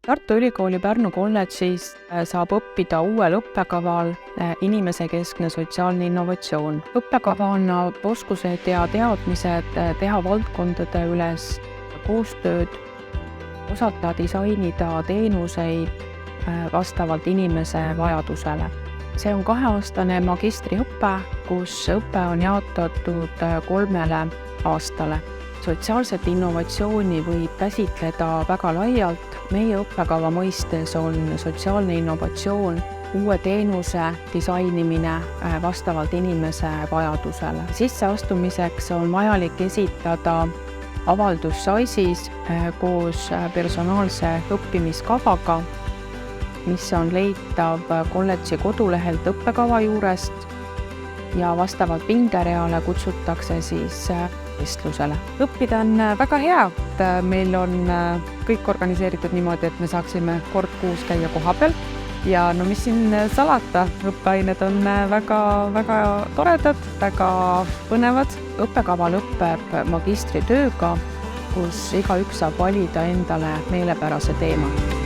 Tartu Ülikooli Pärnu kolledžis saab õppida uuel õppekaval inimesekeskne sotsiaalne innovatsioon. Õppekava annab oskused ja teadmised teha valdkondade üles koostööd, osata disainida teenuseid vastavalt inimese vajadusele. See on 2-aastane magistriõpe, kus õpe on jaotatud 3 aastale. Sotsiaalset innovatsiooni võib käsitleda väga laialt. Meie õppekava mõistes on sotsiaalne innovatsioon uue teenuse disainimine vastavalt inimese vajadusele. Sisseastumiseks on vajalik esitada avaldus SAIS-is koos personaalse õppimiskavaga, mis on leitav kolledži kodulehelt õppekava juurest ja vastavalt pingereale kutsutakse vestlusele. Õppida on väga hea, et meil on kõik organiseeritud niimoodi, et me saaksime kord kuus käia kohapeal ja no mis siin salata, õppeained on väga toredad, väga põnevad. Õppekava lõpeb magistritööga, kus igaüks saab valida endale meelepärase teema.